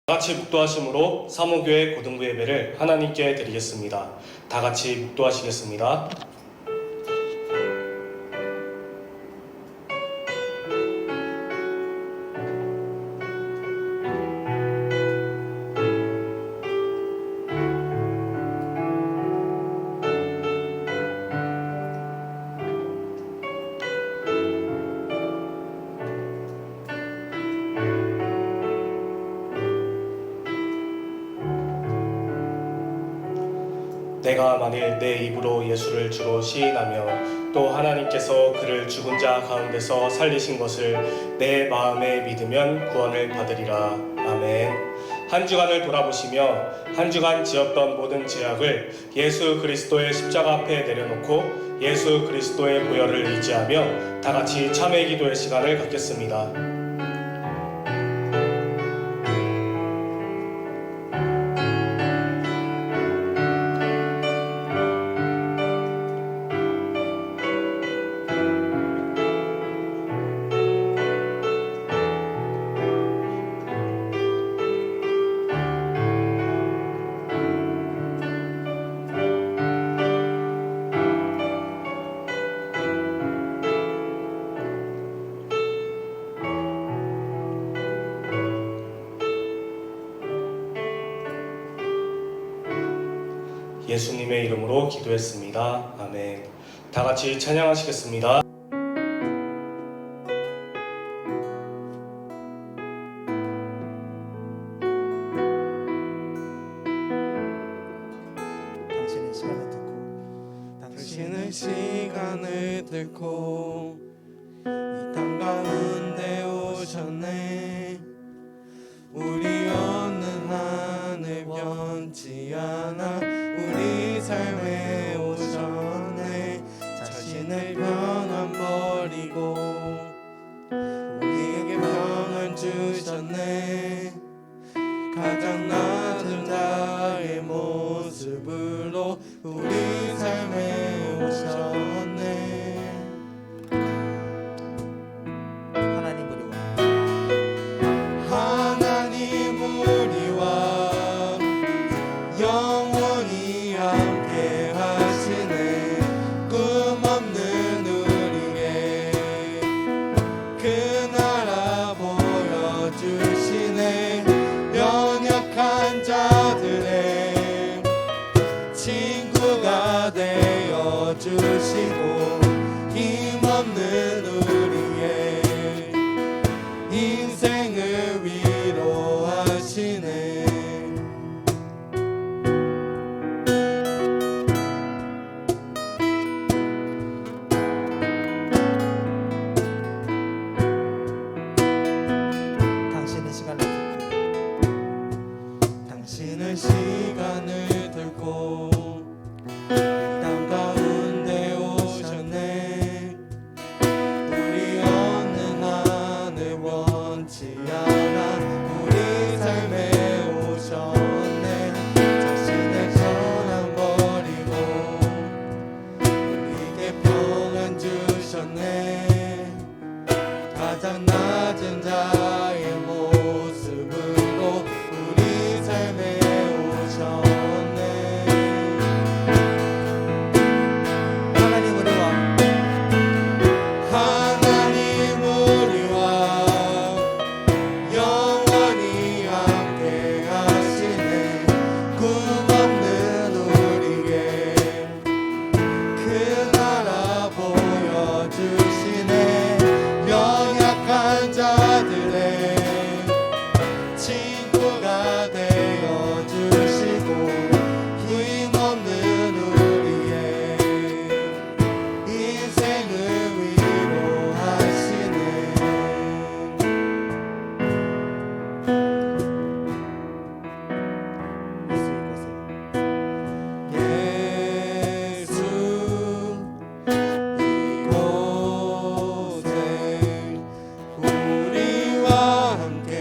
같이 묵도하심으로 사모교회 고등부 예배를 하나님께 드리겠습니다. 다 같이 묵도하시겠습니다. 내가 만일 내 입으로 예수를 주로 시인하며 또 하나님께서 그를 죽은 자 가운데서 살리신 것을 내 마음에 믿으면 구원을 받으리라. 아멘. 한 주간을 돌아보시며 한 주간 지었던 모든 죄악을 예수 그리스도의 십자가 앞에 내려놓고 예수 그리스도의 보혈을 의지하며 다 같이 참회 기도의 시간을 갖겠습니다. 예수님의 이름으로 기도했습니다. 아멘. 다 같이 찬양하시겠습니다. 당신의 시간을 듣고 이 땅 가운데 오셨네. 우리 어느 하늘 변치 않아 우리 삶에 오셨네. 자신의 평안 버리고 우리에게 평안 주셨네. 가장 낮은 자의 모습으로 우리 삶에 오셨네. 하나님 우리와 영원히 함께 하시네. 꿈 없는 우리에게 그 나라 보여주시네. 연약한 자들의 친구가 되어주시고 힘없는 우리의 인생을 위로하시네. 당신의 시간을 들고 땅 가운데 오셨네. 우리 어느 하늘 원치 않아 우리 삶에 오셨네. 자신의 전함 버리고 우리에게 평안 주셨네. 가장 낮은 자의 모습으로 우리 삶에 오셨네. 하나님 우리와 영원히 함께 하시네. 꿈 없는 우리에게 그 나라 보여주시네. 연약한 자들의 친구가 되어주시고 힘없는 우리의 인생을 위로하시네. 예수 이곳에 우리와 함께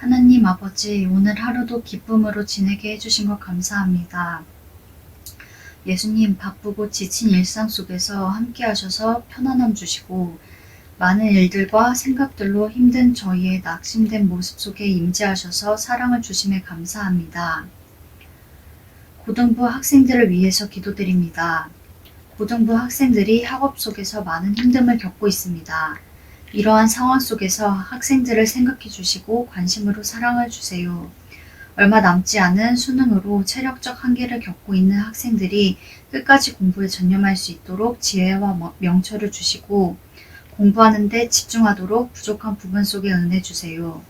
하나님 아버지, 오늘 하루도 기쁨으로 지내게 해주신 것 감사합니다. 예수님, 바쁘고 지친 일상 속에서 함께 하셔서 편안함 주시고 많은 일들과 생각들로 힘든 저희의 낙심된 모습 속에 임재하셔서 사랑을 주심에 감사합니다. 고등부 학생들을 위해서 기도드립니다. 고등부 학생들이 학업 속에서 많은 힘듦을 겪고 있습니다. 이러한 상황 속에서 학생들을 생각해 주시고 관심으로 사랑을 주세요. 얼마 남지 않은 수능으로 체력적 한계를 겪고 있는 학생들이 끝까지 공부에 전념할 수 있도록 지혜와 명철을 주시고 공부하는 데 집중하도록 부족한 부분 속에 은혜 주세요.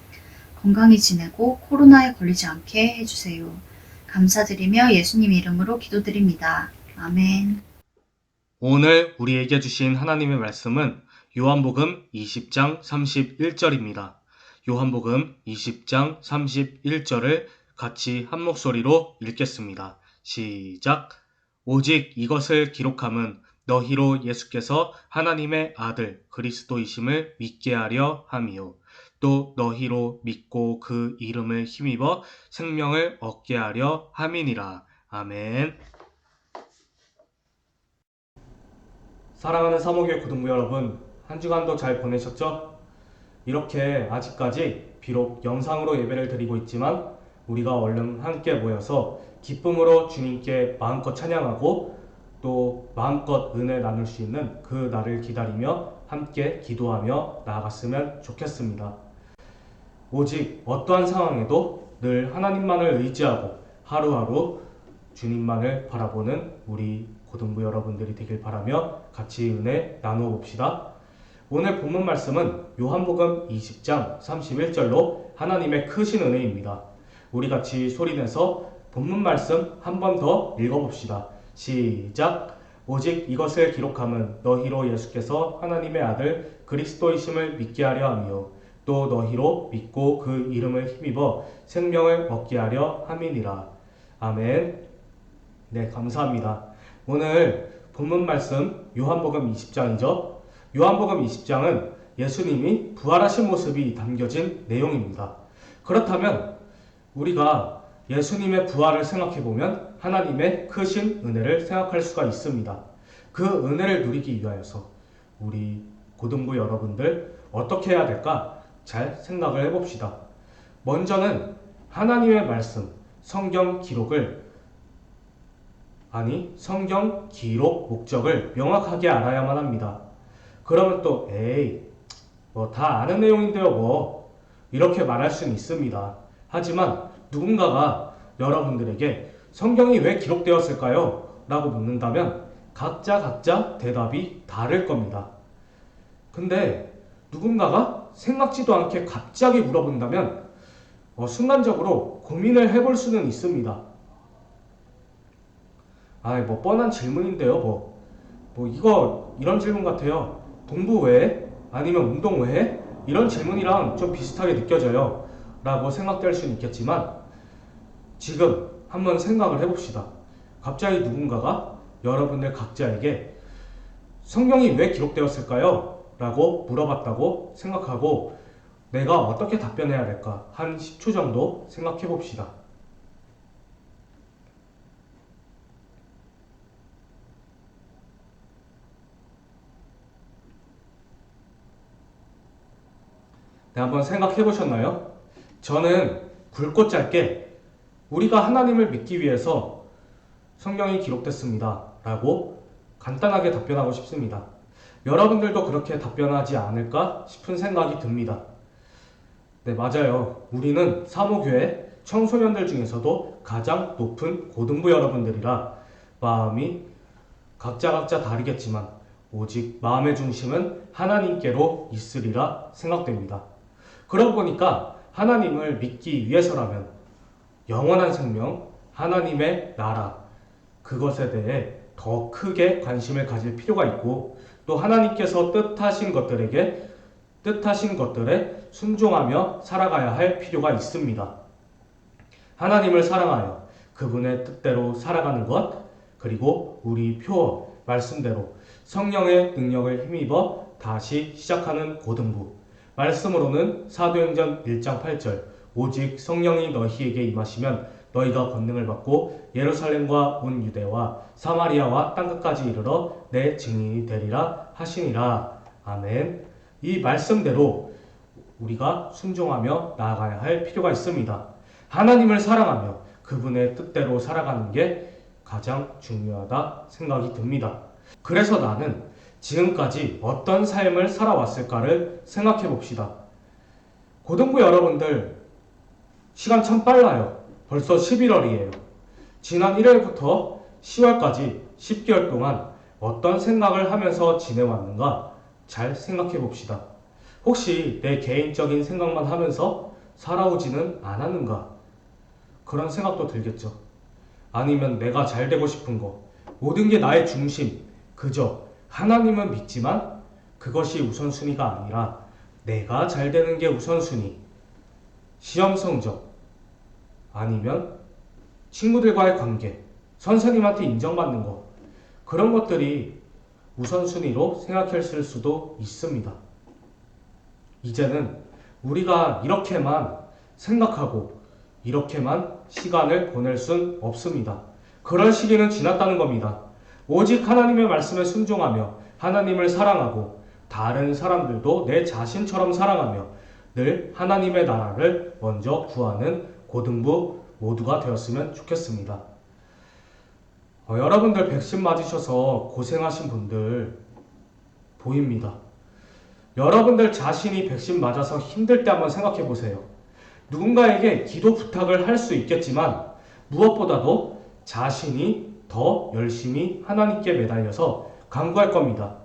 건강히 지내고 코로나에 걸리지 않게 해주세요. 감사드리며 예수님 이름으로 기도드립니다. 아멘. 오늘 우리에게 주신 하나님의 말씀은 요한복음 20장 31절입니다. 요한복음 20장 31절을 같이 한 목소리로 읽겠습니다. 시작. 오직 이것을 기록함은 너희로 예수께서 하나님의 아들 그리스도이심을 믿게 하려 함이요. 또 너희로 믿고 그 이름을 힘입어 생명을 얻게 하려 함이니라. 아멘. 사랑하는 사모교회 고등부 여러분, 한 주간도 잘 보내셨죠? 이렇게 아직까지 비록 영상으로 예배를 드리고 있지만 우리가 얼른 함께 모여서 기쁨으로 주님께 마음껏 찬양하고 또 마음껏 은혜 나눌 수 있는 그 날을 기다리며 함께 기도하며 나아갔으면 좋겠습니다. 오직 어떠한 상황에도 늘 하나님만을 의지하고 하루하루 주님만을 바라보는 우리 고등부 여러분들이 되길 바라며 같이 은혜 나누어 봅시다. 오늘 본문 말씀은 요한복음 20장 31절로 하나님의 크신 은혜입니다. 우리 같이 소리내서 본문 말씀 한 번 더 읽어봅시다. 시작. 오직 이것을 기록함은 너희로 예수께서 하나님의 아들 그리스도이심을 믿게 하려 함이요. 또 너희로 믿고 그 이름을 힘입어 생명을 얻게 하려 함이니라. 아멘. 네, 감사합니다. 오늘 본문 말씀 요한복음 20장이죠. 요한복음 20장은 예수님이 부활하신 모습이 담겨진 내용입니다. 그렇다면 우리가 예수님의 부활을 생각해보면 하나님의 크신 은혜를 생각할 수가 있습니다. 그 은혜를 누리기 위하여서 우리 고등부 여러분들 어떻게 해야 될까 잘 생각을 해봅시다. 먼저는 하나님의 말씀, 성경 기록 목적을 명확하게 알아야만 합니다. 그러면 또 뭐 다 아는 내용인데요 뭐 이렇게 말할 수는 있습니다. 하지만 누군가가 여러분들에게 성경이 왜 기록되었을까요? 라고 묻는다면 각자 대답이 다를 겁니다. 근데 누군가가 생각지도 않게 갑자기 물어본다면 순간적으로 고민을 해볼 수는 있습니다. 뭐 뻔한 질문인데요 이런 질문 같아요. 공부 왜 해? 아니면 운동 왜 해? 이런 질문이랑 좀 비슷하게 느껴져요 라고 생각될 수는 있겠지만 지금 한번 생각을 해봅시다. 갑자기 누군가가 여러분들 각자에게 성경이 왜 기록되었을까요? 라고 물어봤다고 생각하고 내가 어떻게 답변해야 될까? 한 10초 정도 생각해 봅시다. 네, 한번 생각해 보셨나요? 저는 굵고 짧게 우리가 하나님을 믿기 위해서 성경이 기록됐습니다 라고 간단하게 답변하고 싶습니다. 여러분들도 그렇게 답변하지 않을까 싶은 생각이 듭니다. 네, 맞아요. 우리는 사모교회 청소년들 중에서도 가장 높은 고등부 여러분들이라 마음이 각자 다르겠지만 오직 마음의 중심은 하나님께로 있으리라 생각됩니다. 그러고 보니까 하나님을 믿기 위해서라면 영원한 생명, 하나님의 나라, 그것에 대해 더 크게 관심을 가질 필요가 있고 또 하나님께서 뜻하신 것들에 순종하며 살아가야 할 필요가 있습니다. 하나님을 사랑하여 그분의 뜻대로 살아가는 것, 그리고 우리 표어 말씀대로 성령의 능력을 힘입어 다시 시작하는 고등부. 말씀으로는 사도행전 1장 8절, 오직 성령이 너희에게 임하시면 너희가 권능을 받고 예루살렘과 온 유대와 사마리아와 땅끝까지 이르러 내 증인이 되리라 하시니라. 아멘. 이 말씀대로 우리가 순종하며 나아가야 할 필요가 있습니다. 하나님을 사랑하며 그분의 뜻대로 살아가는 게 가장 중요하다 생각이 듭니다. 그래서 나는 지금까지 어떤 삶을 살아왔을까를 생각해 봅시다. 고등부 여러분들, 시간 참 빨라요. 벌써 11월이에요. 지난 1월부터 10월까지 10개월 동안 어떤 생각을 하면서 지내왔는가 잘 생각해 봅시다. 혹시 내 개인적인 생각만 하면서 살아오지는 않았는가? 그런 생각도 들겠죠. 아니면 내가 잘 되고 싶은 거, 모든 게 나의 중심, 그저 하나님은 믿지만 그것이 우선순위가 아니라 내가 잘 되는 게 우선순위, 시험 성적, 아니면 친구들과의 관계, 선생님한테 인정받는 거, 그런 것들이 우선순위로 생각했을 수도 있습니다. 이제는 우리가 이렇게만 생각하고 이렇게만 시간을 보낼 순 없습니다. 그럴 시기는 지났다는 겁니다. 오직 하나님의 말씀에 순종하며 하나님을 사랑하고 다른 사람들도 내 자신처럼 사랑하며 늘 하나님의 나라를 먼저 구하는 고등부 모두가 되었으면 좋겠습니다. 여러분들 백신 맞으셔서 고생하신 분들 보입니다. 여러분들 자신이 백신 맞아서 힘들 때 한번 생각해 보세요. 누군가에게 기도 부탁을 할 수 있겠지만 무엇보다도 자신이 더 열심히 하나님께 매달려서 간구할 겁니다.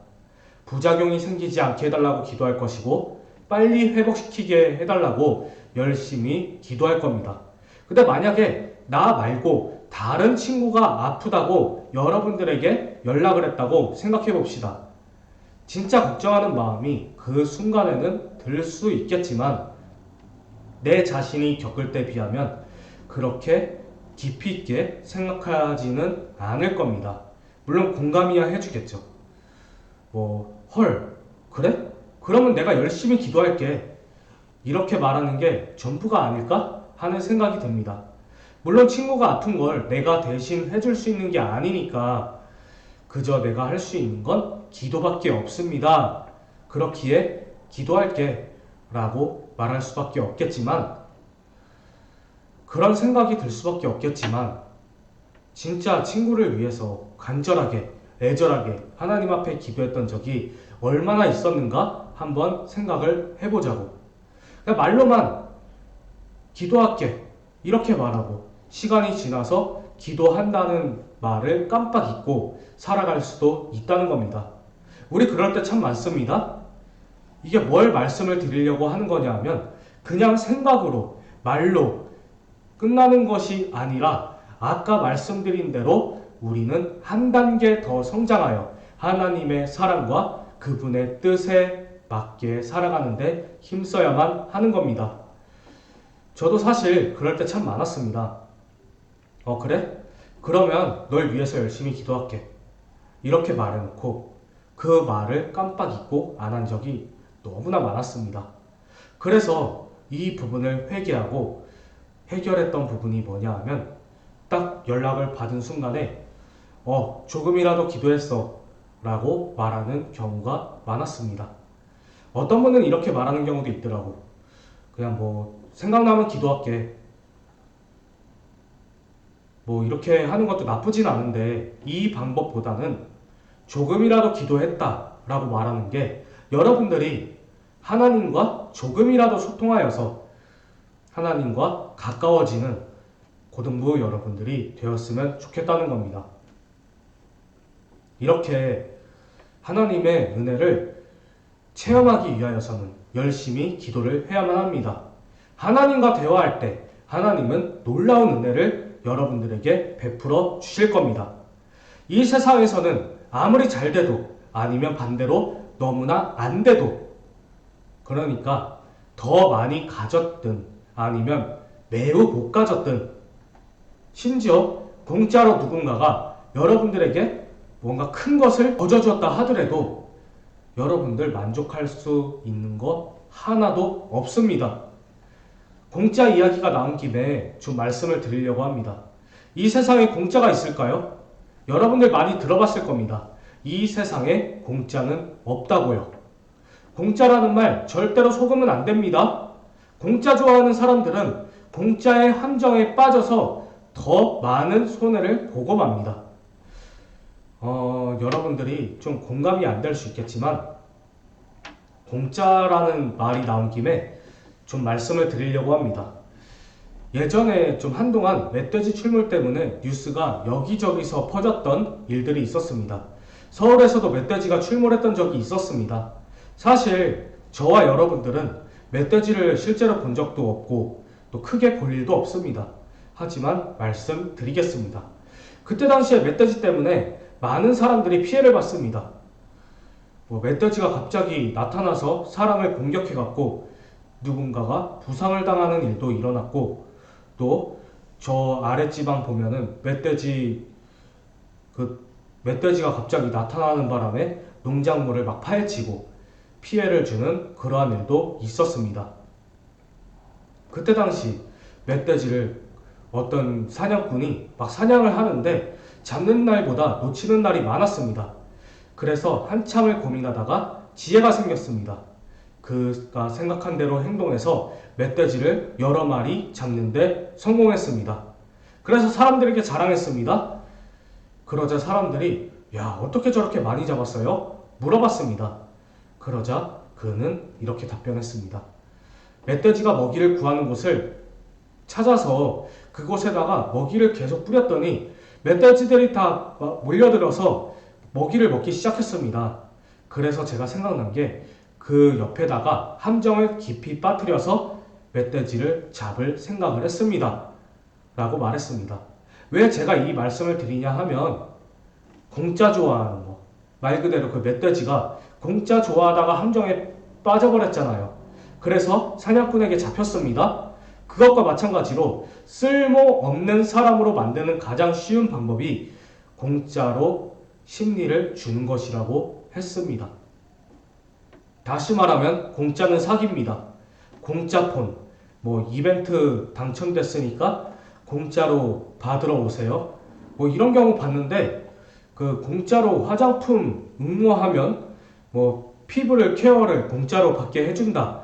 부작용이 생기지 않게 해달라고 기도할 것이고 빨리 회복시키게 해달라고 열심히 기도할 겁니다. 근데 만약에 나 말고 다른 친구가 아프다고 여러분들에게 연락을 했다고 생각해 봅시다. 진짜 걱정하는 마음이 그 순간에는 들 수 있겠지만 내 자신이 겪을 때 비하면 그렇게 깊이 있게 생각하지는 않을 겁니다. 물론 공감이야 해주겠죠. 헐, 그래? 그러면 내가 열심히 기도할게. 이렇게 말하는 게 전부가 아닐까 하는 생각이 듭니다. 물론 친구가 아픈 걸 내가 대신 해줄 수 있는 게 아니니까 그저 내가 할 수 있는 건 기도밖에 없습니다. 그렇기에 기도할게 라고 말할 수밖에 없겠지만, 그런 생각이 들 수밖에 없겠지만 진짜 친구를 위해서 간절하게 애절하게 하나님 앞에 기도했던 적이 얼마나 있었는가 한번 생각을 해보자고. 말로만 기도할게 이렇게 말하고 시간이 지나서 기도한다는 말을 깜빡 잊고 살아갈 수도 있다는 겁니다. 우리 그럴 때 참 많습니다. 이게 뭘 말씀을 드리려고 하는 거냐 하면 그냥 생각으로 말로 끝나는 것이 아니라 아까 말씀드린 대로 우리는 한 단계 더 성장하여 하나님의 사랑과 그분의 뜻에 맞게 살아가는데 힘써야만 하는 겁니다. 저도 사실 그럴 때 참 많았습니다. 그래? 그러면 널 위해서 열심히 기도할게. 이렇게 말해놓고 그 말을 깜빡 잊고 안 한 적이 너무나 많았습니다. 그래서 이 부분을 회개하고 해결했던 부분이 뭐냐 하면 딱 연락을 받은 순간에 조금이라도 기도했어 라고 말하는 경우가 많았습니다. 어떤 분은 이렇게 말하는 경우도 있더라고. 그냥 생각나면 기도할게. 이렇게 하는 것도 나쁘진 않은데 이 방법보다는 조금이라도 기도했다 라고 말하는 게 여러분들이 하나님과 조금이라도 소통하여서 하나님과 가까워지는 고등부 여러분들이 되었으면 좋겠다는 겁니다. 이렇게 하나님의 은혜를 체험하기 위하여서는 열심히 기도를 해야만 합니다. 하나님과 대화할 때 하나님은 놀라운 은혜를 여러분들에게 베풀어 주실 겁니다. 이 세상에서는 아무리 잘 돼도 아니면 반대로 너무나 안 돼도, 그러니까 더 많이 가졌든 아니면 매우 못 가졌든, 심지어 공짜로 누군가가 여러분들에게 뭔가 큰 것을 거저주었다 하더라도 여러분들 만족할 수 있는 것 하나도 없습니다. 공짜 이야기가 나온 김에 좀 말씀을 드리려고 합니다. 이 세상에 공짜가 있을까요? 여러분들 많이 들어봤을 겁니다. 이 세상에 공짜는 없다고요. 공짜라는 말 절대로 속으면 안 됩니다. 공짜 좋아하는 사람들은 공짜의 함정에 빠져서 더 많은 손해를 보고 맙니다. 여러분들이 좀 공감이 안 될 수 있겠지만 공짜라는 말이 나온 김에 좀 말씀을 드리려고 합니다. 예전에 좀 한동안 멧돼지 출몰 때문에 뉴스가 여기저기서 퍼졌던 일들이 있었습니다. 서울에서도 멧돼지가 출몰했던 적이 있었습니다. 사실 저와 여러분들은 멧돼지를 실제로 본 적도 없고 또 크게 볼 일도 없습니다. 하지만 말씀드리겠습니다. 그때 당시에 멧돼지 때문에 많은 사람들이 피해를 봤습니다. 멧돼지가 갑자기 나타나서 사람을 공격해갖고 누군가가 부상을 당하는 일도 일어났고, 또 저 아랫지방 보면은 멧돼지가 갑자기 나타나는 바람에 농작물을 막 파헤치고 피해를 주는 그러한 일도 있었습니다. 그때 당시 멧돼지를 어떤 사냥꾼이 막 사냥을 하는데 잡는 날보다 놓치는 날이 많았습니다. 그래서 한참을 고민하다가 지혜가 생겼습니다. 그가 생각한 대로 행동해서 멧돼지를 여러 마리 잡는데 성공했습니다. 그래서 사람들에게 자랑했습니다. 그러자 사람들이 야, 어떻게 저렇게 많이 잡았어요? 물어봤습니다. 그러자 그는 이렇게 답변했습니다. 멧돼지가 먹이를 구하는 곳을 찾아서 그곳에다가 먹이를 계속 뿌렸더니 멧돼지들이 다 몰려들어서 먹이를 먹기 시작했습니다. 그래서 제가 생각난 게 그 옆에다가 함정을 깊이 빠뜨려서 멧돼지를 잡을 생각을 했습니다. 라고 말했습니다. 왜 제가 이 말씀을 드리냐 하면 공짜 좋아하는 거, 말 그대로 그 멧돼지가 공짜 좋아하다가 함정에 빠져버렸잖아요. 그래서 사냥꾼에게 잡혔습니다. 그것과 마찬가지로 쓸모없는 사람으로 만드는 가장 쉬운 방법이 공짜로 심리를 주는 것이라고 했습니다. 다시 말하면 공짜는 사기입니다. 공짜폰, 이벤트 당첨됐으니까 공짜로 받으러 오세요. 이런 경우 봤는데 그 공짜로 화장품 응모하면 피부를 케어를 공짜로 받게 해준다.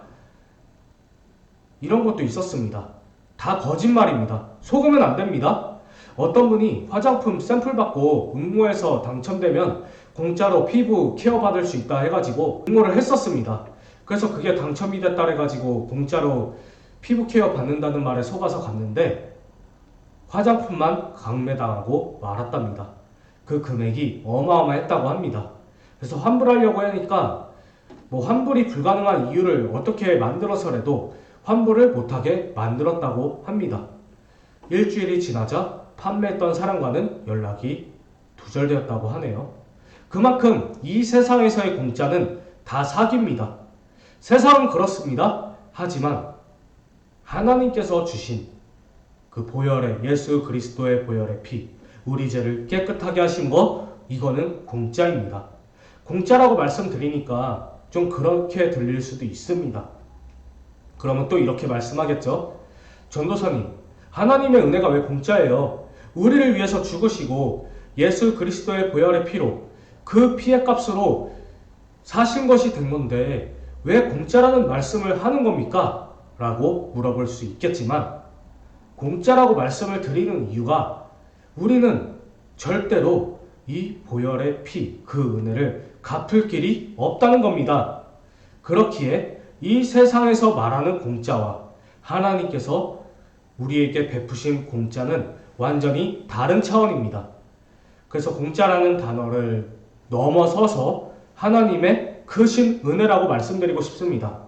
이런 것도 있었습니다. 다 거짓말입니다. 속으면 안 됩니다. 어떤 분이 화장품 샘플 받고 응모해서 당첨되면 공짜로 피부 케어 받을 수 있다 해가지고 응모를 했었습니다. 그래서 그게 당첨이 됐다 해가지고 공짜로 피부 케어 받는다는 말에 속아서 갔는데 화장품만 강매당하고 말았답니다. 그 금액이 어마어마했다고 합니다. 그래서 환불하려고 하니까 환불이 불가능한 이유를 어떻게 만들어서라도 환불을 못하게 만들었다고 합니다. 일주일이 지나자 판매했던 사람과는 연락이 두절되었다고 하네요. 그만큼 이 세상에서의 공짜는 다 사기입니다. 세상은 그렇습니다. 하지만 하나님께서 주신 그 보혈의 예수 그리스도의 보혈의 피, 우리 죄를 깨끗하게 하신 거, 이거는 공짜입니다. 공짜라고 말씀드리니까 좀 그렇게 들릴 수도 있습니다. 그러면 또 이렇게 말씀하겠죠. 전도사님, 하나님의 은혜가 왜 공짜예요? 우리를 위해서 죽으시고 예수 그리스도의 보혈의 피로 그 피의 값으로 사신 것이 된 건데 왜 공짜라는 말씀을 하는 겁니까? 라고 물어볼 수 있겠지만 공짜라고 말씀을 드리는 이유가 우리는 절대로 이 보혈의 피, 그 은혜를 갚을 길이 없다는 겁니다. 그렇기에 이 세상에서 말하는 공짜와 하나님께서 우리에게 베푸신 공짜는 완전히 다른 차원입니다. 그래서 공짜라는 단어를 넘어서서 하나님의 크신 은혜라고 말씀드리고 싶습니다.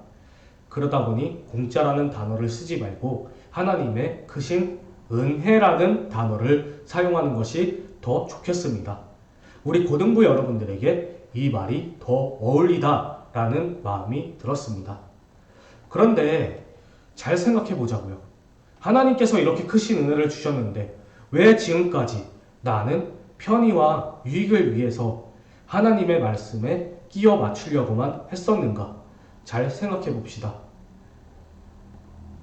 그러다 보니 공짜라는 단어를 쓰지 말고 하나님의 크신 은혜라는 단어를 사용하는 것이 더 좋겠습니다. 우리 고등부 여러분들에게 이 말이 더 어울리다라는 마음이 들었습니다. 그런데 잘 생각해 보자고요. 하나님께서 이렇게 크신 은혜를 주셨는데 왜 지금까지 나는 편의와 유익을 위해서 하나님의 말씀에 끼워 맞추려고만 했었는가? 잘 생각해 봅시다.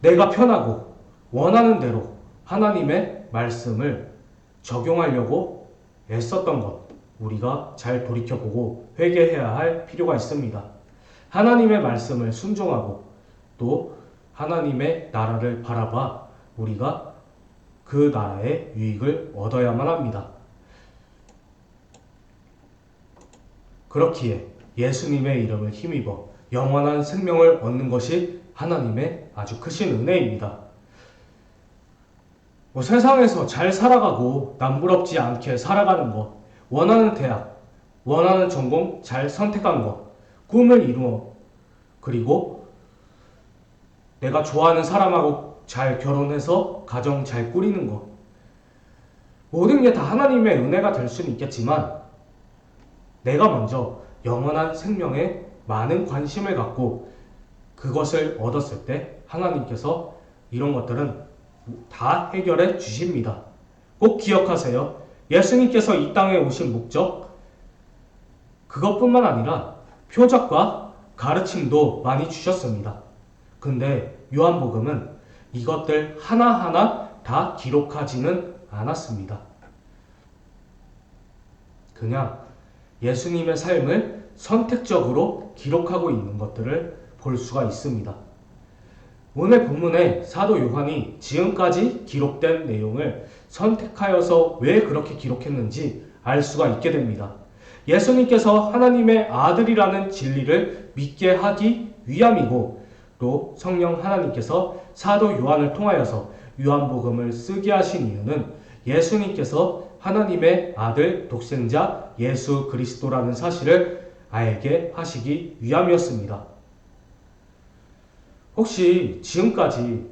내가 편하고 원하는 대로 하나님의 말씀을 적용하려고 애썼던 것, 우리가 잘 돌이켜보고 회개해야 할 필요가 있습니다. 하나님의 말씀을 순종하고 또 하나님의 나라를 바라봐 우리가 그 나라의 유익을 얻어야만 합니다. 그렇기에 예수님의 이름을 힘입어 영원한 생명을 얻는 것이 하나님의 아주 크신 은혜입니다. 세상에서 잘 살아가고 남부럽지 않게 살아가는 것, 원하는 대학, 원하는 전공 잘 선택한 것, 꿈을 이루어, 그리고 내가 좋아하는 사람하고 잘 결혼해서 가정 잘 꾸리는 것, 모든 게 다 하나님의 은혜가 될 수는 있겠지만 내가 먼저 영원한 생명에 많은 관심을 갖고 그것을 얻었을 때 하나님께서 이런 것들은 다 해결해 주십니다. 꼭 기억하세요. 예수님께서 이 땅에 오신 목적, 그것뿐만 아니라 표적과 가르침도 많이 주셨습니다. 근데 요한복음은 이것들 하나하나 다 기록하지는 않았습니다. 그냥 예수님의 삶을 선택적으로 기록하고 있는 것들을 볼 수가 있습니다. 오늘 본문에 사도 요한이 지금까지 기록된 내용을 선택하여서 왜 그렇게 기록했는지 알 수가 있게 됩니다. 예수님께서 하나님의 아들이라는 진리를 믿게 하기 위함이고 또 성령 하나님께서 사도 요한을 통하여서 요한복음을 쓰게 하신 이유는 예수님께서 하나님의 아들 독생자 예수 그리스도라는 사실을 알게 하시기 위함이었습니다. 혹시 지금까지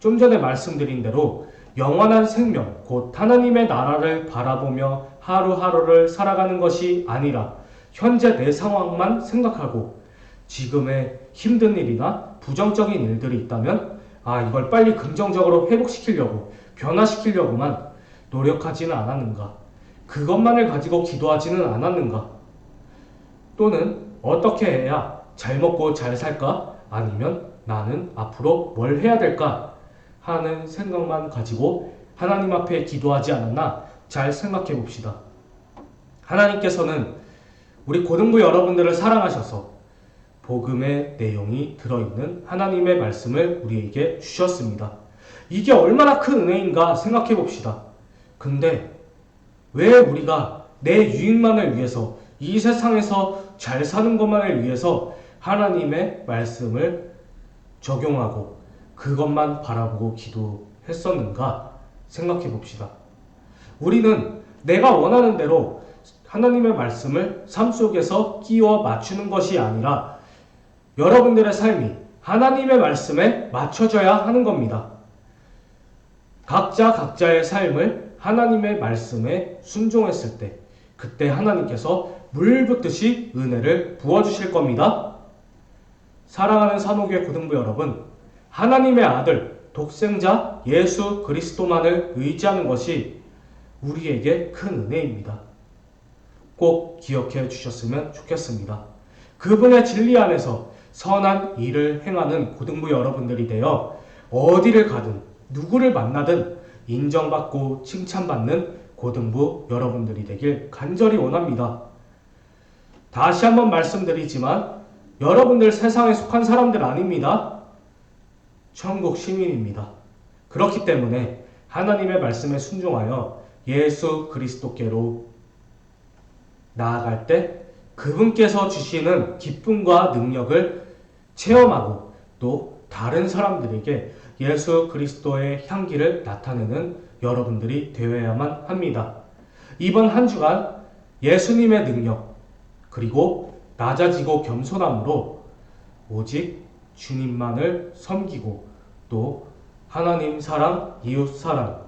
좀 전에 말씀드린 대로 영원한 생명, 곧 하나님의 나라를 바라보며 하루하루를 살아가는 것이 아니라 현재 내 상황만 생각하고 지금의 힘든 일이나 부정적인 일들이 있다면 이걸 빨리 긍정적으로 회복시키려고, 변화시키려고만 노력하지는 않았는가? 그것만을 가지고 기도하지는 않았는가? 또는 어떻게 해야 잘 먹고 잘 살까? 아니면 나는 앞으로 뭘 해야 될까? 하는 생각만 가지고 하나님 앞에 기도하지 않았나? 잘 생각해 봅시다. 하나님께서는 우리 고등부 여러분들을 사랑하셔서 복음의 내용이 들어있는 하나님의 말씀을 우리에게 주셨습니다. 이게 얼마나 큰 은혜인가 생각해 봅시다. 근데 왜 우리가 내 유익만을 위해서, 이 세상에서 잘 사는 것만을 위해서 하나님의 말씀을 적용하고 그것만 바라보고 기도했었는가 생각해 봅시다. 우리는 내가 원하는 대로 하나님의 말씀을 삶 속에서 끼워 맞추는 것이 아니라 여러분들의 삶이 하나님의 말씀에 맞춰져야 하는 겁니다. 각자의 삶을 하나님의 말씀에 순종했을 때 그때 하나님께서 물 붓듯이 은혜를 부어주실 겁니다. 사랑하는 산호교회 고등부 여러분, 하나님의 아들 독생자 예수 그리스도만을 의지하는 것이 우리에게 큰 은혜입니다. 꼭 기억해 주셨으면 좋겠습니다. 그분의 진리 안에서 선한 일을 행하는 고등부 여러분들이 되어 어디를 가든 누구를 만나든 인정받고 칭찬받는 고등부 여러분들이 되길 간절히 원합니다. 다시 한번 말씀드리지만 여러분들 세상에 속한 사람들 아닙니다. 천국 시민입니다. 그렇기 때문에 하나님의 말씀에 순종하여 예수 그리스도께로 나아갈 때 그분께서 주시는 기쁨과 능력을 체험하고 또 다른 사람들에게 예수 그리스도의 향기를 나타내는 여러분들이 되어야만 합니다. 이번 한 주간 예수님의 능력 그리고 낮아지고 겸손함으로 오직 주님만을 섬기고 또 하나님 사랑, 이웃 사랑,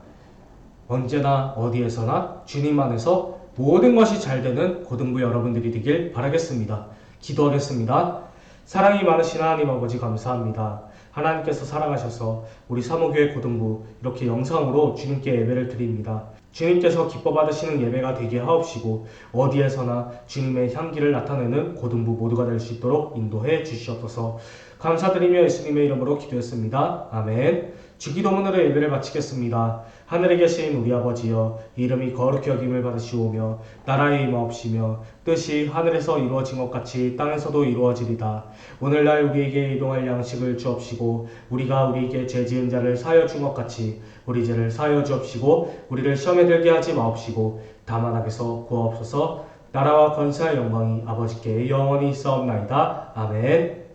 언제나 어디에서나 주님 안에서 모든 것이 잘 되는 고등부 여러분들이 되길 바라겠습니다. 기도하겠습니다. 사랑이 많으신 하나님 아버지 감사합니다. 하나님께서 사랑하셔서 우리 사모교회 고등부 이렇게 영상으로 주님께 예배를 드립니다. 주님께서 기뻐 받으시는 예배가 되게 하옵시고 어디에서나 주님의 향기를 나타내는 고등부 모두가 될 수 있도록 인도해 주시옵소서. 감사드리며 예수님의 이름으로 기도했습니다. 아멘. 주기도문으로 예배를 마치겠습니다. 하늘에 계신 우리 아버지여, 이름이 거룩히 여김을 받으시오며 나라의 임하옵시며 뜻이 하늘에서 이루어진 것 같이 땅에서도 이루어지리다. 오늘날 우리에게 일용할 양식을 주옵시고 우리가 우리에게 죄 지은 자를 사하여 준 것 같이 우리 죄를 사하여 주옵시고 우리를 시험에 들게 하지 마옵시고 다만 악에서 구하옵소서. 나라와 권세와 영광이 아버지께 영원히 있사옵나이다. 아멘.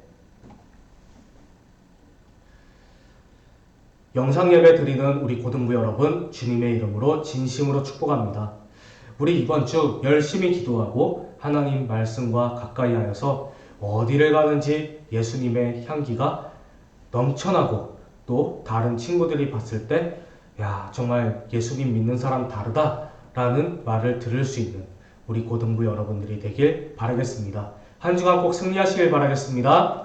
영상 예배 드리는 우리 고등부 여러분, 주님의 이름으로 진심으로 축복합니다. 우리 이번 주 열심히 기도하고 하나님 말씀과 가까이 하여서 어디를 가든지 예수님의 향기가 넘쳐나고 또 다른 친구들이 봤을 때 야, 정말 예수님 믿는 사람 다르다라는 말을 들을 수 있는 우리 고등부 여러분들이 되길 바라겠습니다. 한 주간 꼭 승리하시길 바라겠습니다.